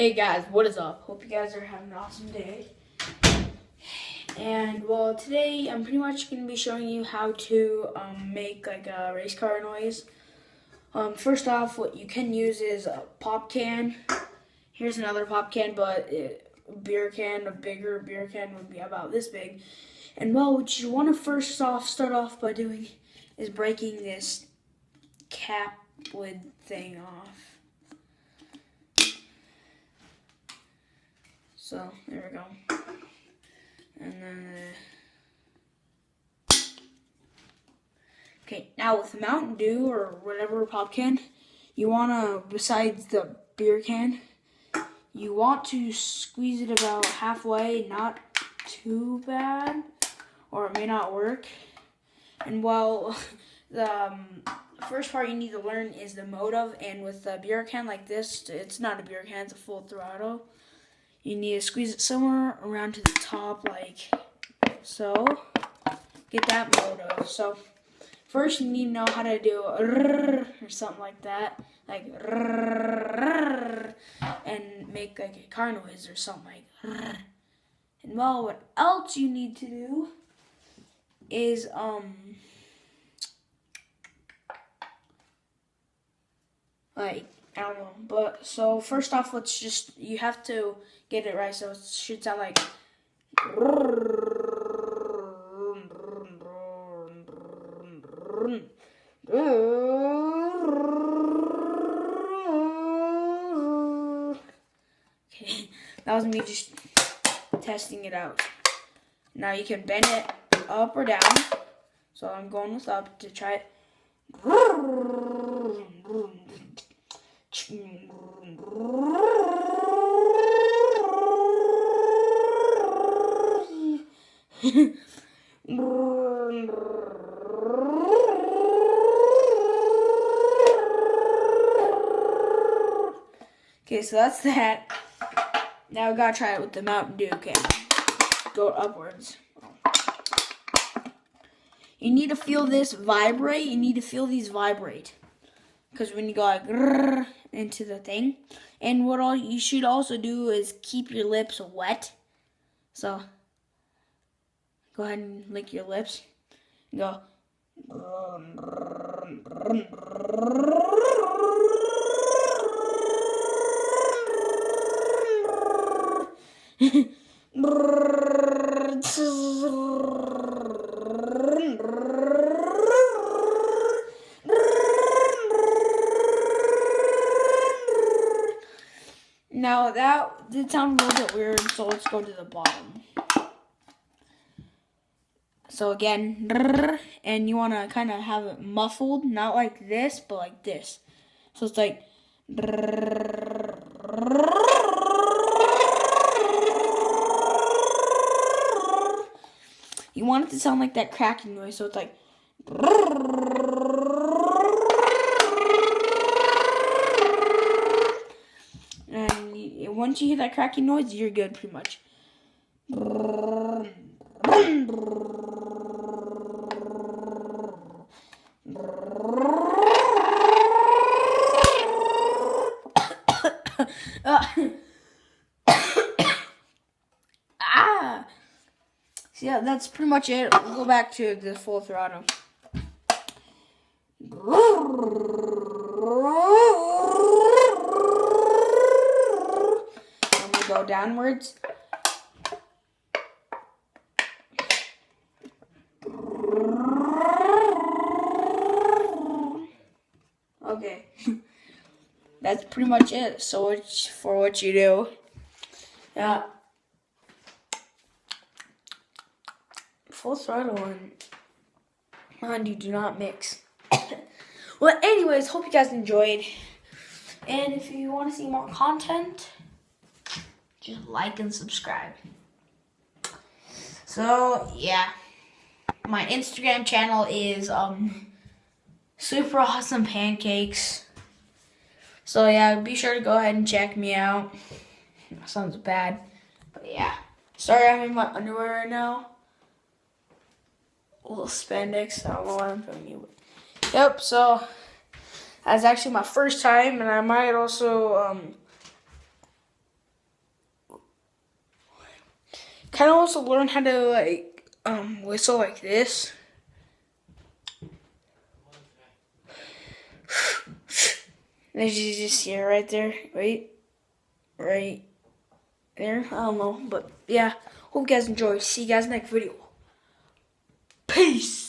Hey guys, what is up? Hope you guys are having an awesome day. And well, today I'm pretty much going to be showing you how to make like a race car noise. First off, what you can use is a pop can. Here's another pop can, but a bigger beer can would be about this big. And well, what you want to start off by doing is breaking this cap lid thing off. So, there we go. And then, okay, now with Mountain Dew or whatever pop can, you want to, besides the beer can, you want to squeeze it about halfway, not too bad, or it may not work. And well, the first part you need to learn is the motive, and with a beer can like this, it's not a beer can, it's a full throttle. You need to squeeze it somewhere around to the top, like so. Get that motive. So first you need to know how to do or something like that, like and make like a car noise or something like. And well, what else you need to do is like, I don't know, but so first off, you have to get it right, so it should sound like. Okay, that was me just testing it out. Now you can bend it up or down, so I'm going with up to try it. Okay, so that's that. Now we gotta try it with the Mountain Dew. Okay, go upwards. You need to feel this vibrate. You need to feel these vibrate, because when you go like into the thing, and what all you should also do is keep your lips wet. So go ahead and lick your lips. And go. Now that did sound a little bit weird, so let's go to the bottom. So again, and you want to kind of have it muffled, not like this, but like this. So it's like. You want it to sound like that cracking noise, so it's like. And once you hear that cracking noise, you're good pretty much. So yeah, that's pretty much it. We'll go back to the full throttle. And we go downwards. Okay. That's pretty much it. So it's for what you do. Yeah. Full throttle and you do not mix. Well, anyways, hope you guys enjoyed. And if you want to see more content, just like and subscribe. So yeah, my Instagram channel is Super Awesome Pancakes. So yeah, be sure to go ahead and check me out. That sounds bad, but yeah. Sorry, I'm in my underwear right now. A little spandex. I don't know what I'm doing here. Yep. So that's actually my first time, and I might also kind of wants to learn how to like whistle like this. As you just hear right there, right there. I don't know, but yeah. Hope you guys enjoy. See you guys next video. Peace.